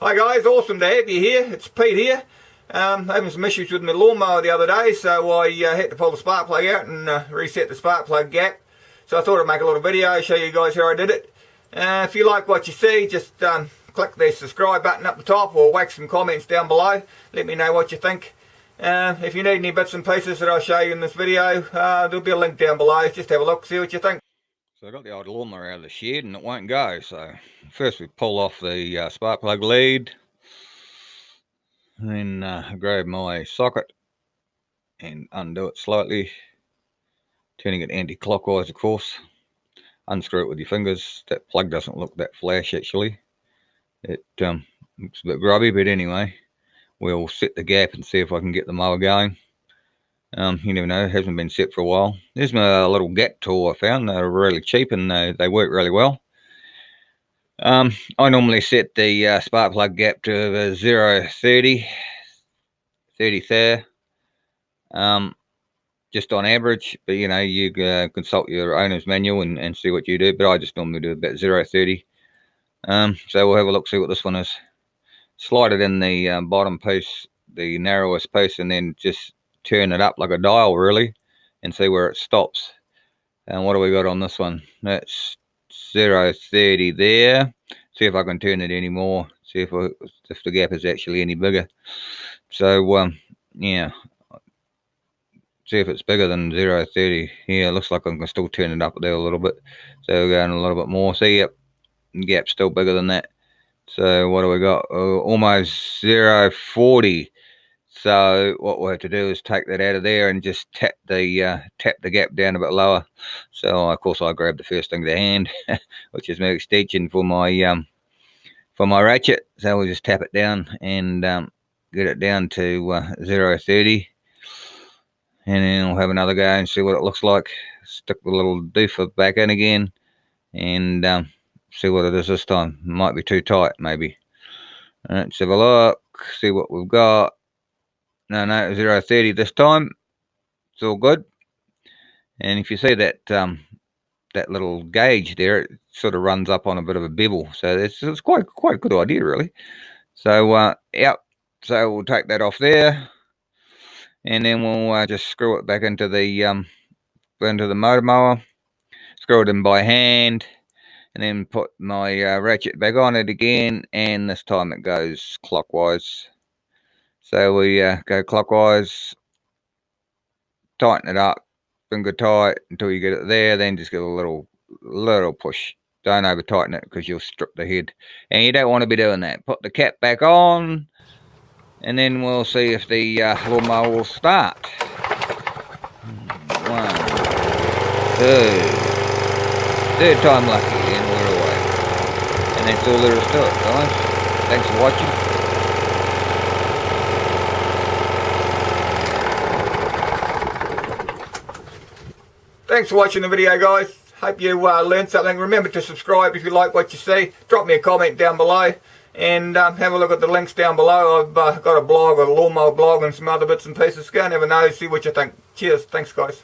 Hi guys, awesome to have you here. It's Pete here. Having some issues with my lawnmower the other day, so I had to pull the spark plug out and reset the spark plug gap. So I thought I'd make a little video, show you guys how I did it. If you like what you see, just click the subscribe button up the top or whack some comments down below. Let me know what you think. If you need any bits and pieces that I'll show you in this video, there'll be a link down below. Just have a look, see what you think. So I got the old lawnmower out of the shed and it won't go. So first we pull off the spark plug lead, and then I grab my socket and undo it slightly, turning it anti-clockwise of course. Unscrew it with your fingers. That plug doesn't look that flash actually. It looks a bit grubby, but anyway, we'll set the gap and see if I can get the mower going. You never know, it hasn't been set for a while. There's my little gap tool I found. They're really cheap and they work really well. I normally set the spark plug gap to 0.30, 30 there, just on average, but you know, you consult your owner's manual and see what you do, but I just normally do about 0.30. So we'll have a look, see what this one is. Slide it in the bottom piece, the narrowest piece, and then just turn it up like a dial really and see where it stops. And what do we got on this one? That's 0.30 there. See if I can turn it any more, see if the gap is actually any bigger. So yeah, see if it's bigger than 0.30. Yeah, it looks like I can still turn it up there a little bit, so we're going a little bit more. See, yep, the gap's still bigger than that. So what do we got? Almost 0.40. So what we'll have to do is take that out of there and just tap the gap down a bit lower. So of course I grab the first thing to hand, which is my extension for my ratchet. So we'll just tap it down and get it down to 0.30, and then we'll have another go and see what it looks like. Stick the little doofer back in again and see what it is this time. It might be too tight maybe. Let's have a look, see what we've got. No, 0.30 this time. It's all good. And if you see that that little gauge there, it sort of runs up on a bit of a bevel. So it's quite a good idea really. So yep. So we'll take that off there, and then we'll just screw it back into the motor mower. Screw it in by hand, and then put my ratchet back on it again. And this time it goes clockwise. So we go clockwise, tighten it up, finger tight until you get it there, then just give it a little push. Don't over tighten it because you'll strip the head, and you don't want to be doing that. Put the cap back on, and then we'll see if the lawnmower will start. 1, 2, third time lucky, and we're away. And that's all there is to it, guys. Thanks for watching. Thanks for watching the video, guys. Hope you learned something. Remember to subscribe if you like what you see. Drop me a comment down below and have a look at the links down below. I've got a blog, a lawnmower blog, and some other bits and pieces. Go and have a nose, see what you think. Cheers. Thanks, guys.